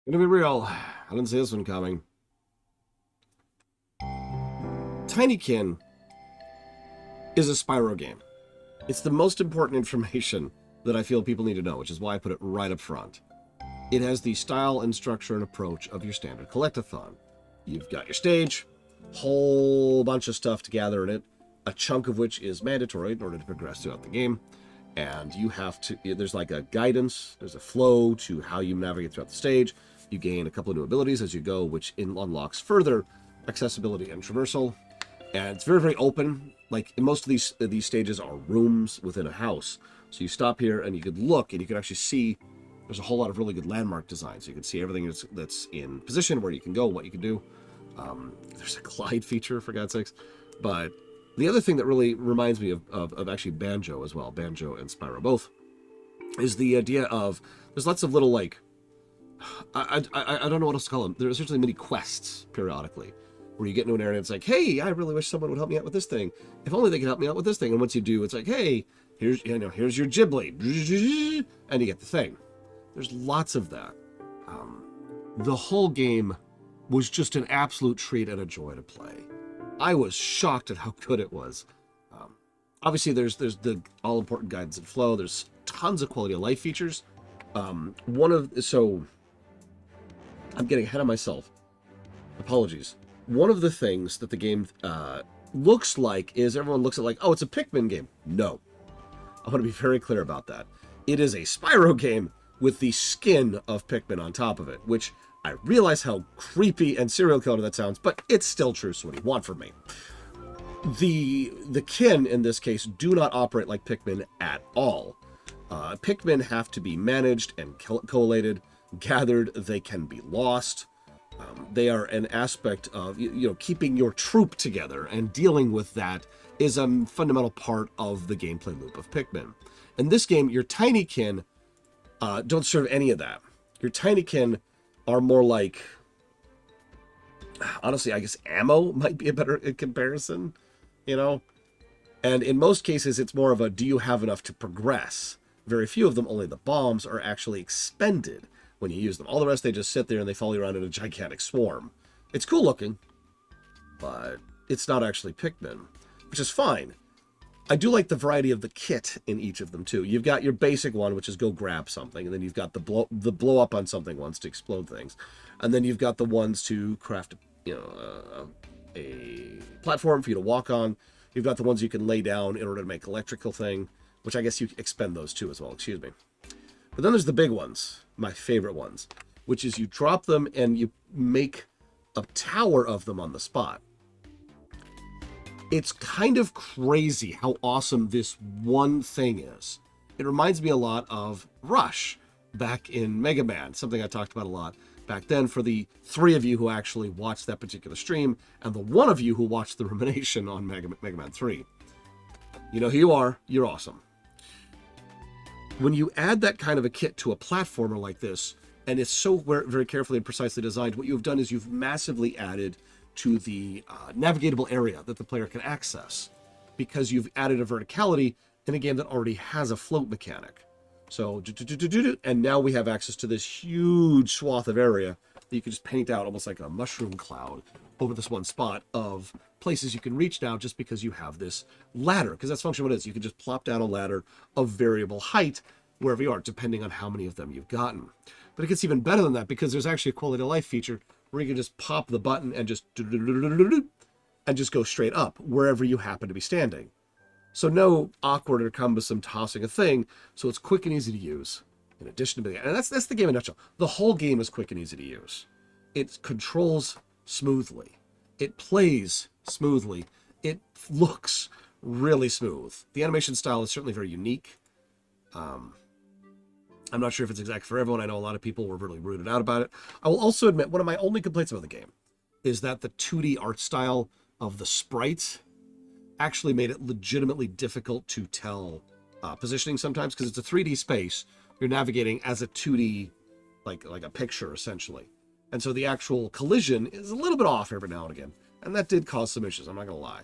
Gonna be real. I didn't see this one coming. Tinykin is a Spyro game. It's the most important information that I feel people need to know, which is why I put it right up front. It has the style and structure and approach of your standard collectathon. You've got your stage, whole bunch of stuff to gather in it, a chunk of which is mandatory in order to progress throughout the game. And you have to, there's like a guidance, there's a flow to how you navigate throughout the stage. You gain a couple of new abilities as you go, which unlocks further accessibility and traversal. And it's very, very open. Like in most of these stages are rooms within a house. So you stop here and you could look and you can actually see there's a whole lot of really good landmark designs. So you can see everything that's in position, where you can go, what you can do. There's a glide feature, for God's sakes. But the other thing that really reminds me of actually Banjo as well, Banjo and Spyro both, is the idea of there's lots of little, like, I don't know what else to call them. There's essentially mini quests periodically where you get into an area and it's like, hey, I really wish someone would help me out with this thing. If only they could help me out with this thing. And once you do, it's like, hey, here's your Ghibli, and you get the thing. There's lots of that. The whole game was just an absolute treat and a joy to play. I was shocked at how good it was. Obviously, there's the all-important guidance and flow. There's tons of quality of life features. So I'm getting ahead of myself. Apologies. One of the things that the game looks like is everyone looks at like, oh, it's a Pikmin game. No. I want to be very clear about that. It is a Spyro game with the skin of Pikmin on top of it, which I realize how creepy and serial killer that sounds, but it's still true, so what do you want from me? The kin, in this case, do not operate like Pikmin at all. Pikmin have to be managed and collated, gathered. They can be lost. They are an aspect of, keeping your troop together, and dealing with that is a fundamental part of the gameplay loop of Pikmin. In this game, your Tinykin don't serve any of that. Your Tinykin are more like, honestly, I guess ammo might be a better comparison, And in most cases, it's more of a, do you have enough to progress? Very few of them, only the bombs, are actually expended when you use them. All the rest, they just sit there and they follow you around in a gigantic swarm. It's cool looking, but it's not actually Pikmin, which is fine. I do like the variety of the kit in each of them, too. You've got your basic one, which is go grab something, and then you've got the blow up on something ones to explode things. And then you've got the ones to craft, a platform for you to walk on. You've got the ones you can lay down in order to make electrical thing, which I guess you expend those too as well, excuse me. But then there's the big ones, my favorite ones, which is you drop them and you make a tower of them on the spot. It's kind of crazy how awesome this one thing is. It reminds me a lot of Rush back in Mega Man, something I talked about a lot back then for the 3 of you who actually watched that particular stream, and the 1 of you who watched the Rumination on Mega Man 3. You know who you are, you're awesome. When you add that kind of a kit to a platformer like this, and it's so very carefully and precisely designed, what you've done is you've massively added to the navigatable area that the player can access, because you've added a verticality in a game that already has a float mechanic. So, and now we have access to this huge swath of area that you can just paint out almost like a mushroom cloud over this one spot of places you can reach now, just because you have this ladder, because that's functionally what it is. You can just plop down a ladder of variable height wherever you are, depending on how many of them you've gotten. But it gets even better than that, because there's actually a quality of life feature where you can just pop the button and just go straight up wherever you happen to be standing. So no awkward or cumbersome tossing a thing, so it's quick and easy to use. In addition to and that's the game in a nutshell. The whole game is quick and easy to use. It controls smoothly. It plays smoothly. It looks really smooth. The animation style is certainly very unique. I'm not sure if it's exact for everyone. I know a lot of people were really rooted out about it. I will also admit, one of my only complaints about the game is that the 2D art style of the sprites actually made it legitimately difficult to tell positioning sometimes, because it's a 3D space. You're navigating as a 2D, like a picture, essentially. And so the actual collision is a little bit off every now and again. And that did cause some issues, I'm not going to lie.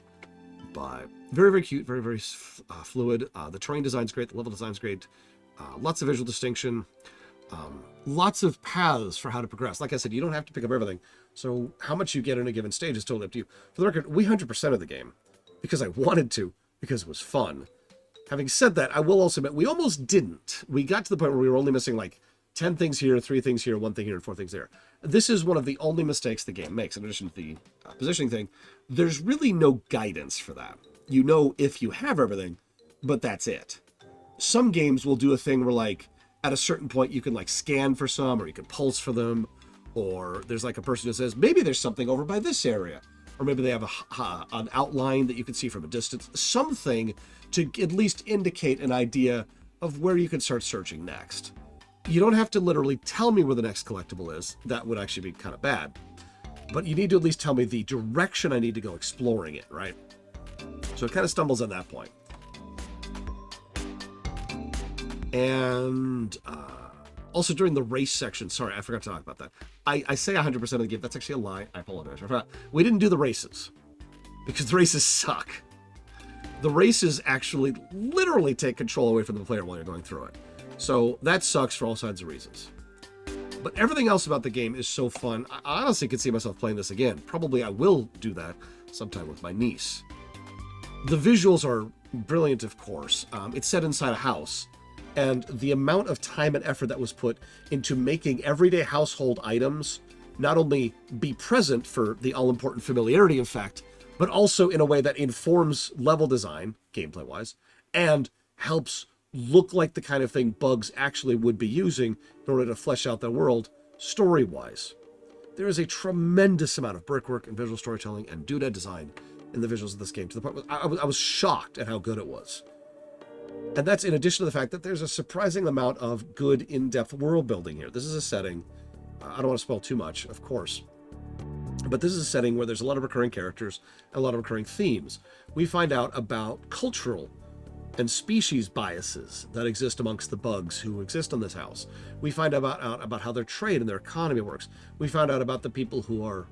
But very, very cute, very, very fluid. The terrain design's great. The level design's great. Lots of visual distinction. Lots of paths for how to progress. Like I said, you don't have to pick up everything. So how much you get in a given stage is totally up to you. For the record, we 100% of the game because I wanted to, because it was fun. Having said that, I will also admit we almost didn't. We got to the point where we were only missing like 10 things here, 3 things here, 1 thing here, and 4 things there. This is one of the only mistakes the game makes, in addition to the positioning thing. There's really no guidance for that. You know if you have everything, but that's it. Some games will do a thing where, like, at a certain point you can, like, scan for some, or you can pulse for them, or there's, like, a person who says, maybe there's something over by this area, or maybe they have an outline that you can see from a distance, something to at least indicate an idea of where you can start searching next. You don't have to literally tell me where the next collectible is. That would actually be kind of bad. But you need to at least tell me the direction I need to go exploring it, right? So it kind of stumbles on that point. And also during the race section, sorry, I forgot to talk about that. I say 100% of the game. That's actually a lie. I apologize. I forgot. We didn't do the races because the races suck. The races actually literally take control away from the player while you're going through it. So that sucks for all kinds of reasons. But everything else about the game is so fun. I honestly could see myself playing this again. Probably I will do that sometime with my niece. The visuals are brilliant, of course. It's set inside a house. And the amount of time and effort that was put into making everyday household items not only be present for the all-important familiarity effect, but also in a way that informs level design, gameplay-wise, and helps look like the kind of thing bugs actually would be using in order to flesh out the world story-wise. There is a tremendous amount of brickwork and visual storytelling and doodad design in the visuals of this game, to the point where I was shocked at how good it was. And that's in addition to the fact that there's a surprising amount of good in-depth world building here. This is a setting, I don't want to spoil too much, of course, but this is a setting where there's a lot of recurring characters and a lot of recurring themes. We find out about cultural and species biases that exist amongst the bugs who exist on this house. We find out about how their trade and their economy works. We find out about the people who are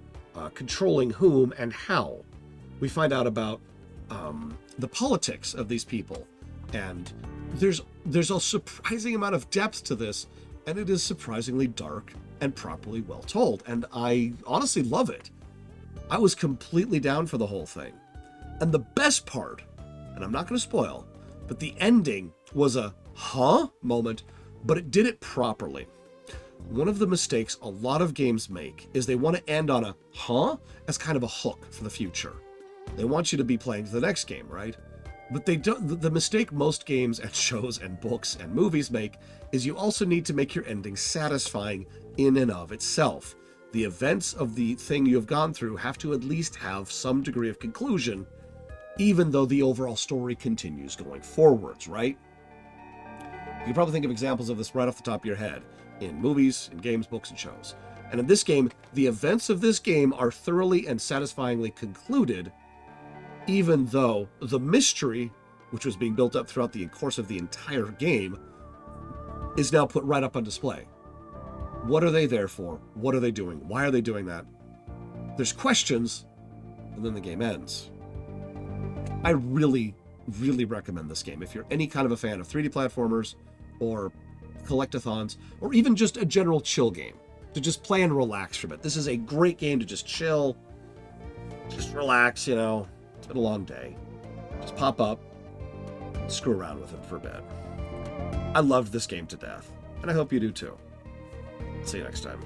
controlling whom and how. We find out about the politics of these people. And there's a surprising amount of depth to this, and it is surprisingly dark and properly well told. And I honestly love it. I was completely down for the whole thing. And the best part, and I'm not going to spoil, but the ending was a huh moment, but it did it properly. One of the mistakes a lot of games make is they want to end on a huh as kind of a hook for the future. They want you to be playing to the next game, right? But they don't. The mistake most games and shows and books and movies make is you also need to make your ending satisfying in and of itself. The events of the thing you have gone through have to at least have some degree of conclusion, even though the overall story continues going forwards, right? You can probably think of examples of this right off the top of your head in movies, in games, books, and shows. And in this game, the events of this game are thoroughly and satisfyingly concluded, even though the mystery, which was being built up throughout the course of the entire game, is now put right up on display. What are they there for? What are they doing? Why are they doing that? There's questions, and then the game ends. I really, really recommend this game. If you're any kind of a fan of 3D platformers, or collectathons, or even just a general chill game, to just play and relax from it. This is a great game to just chill, just relax, you know. It's been a long day. Just pop up, screw around with it for a bit. I loved this game to death, and I hope you do too. See you next time.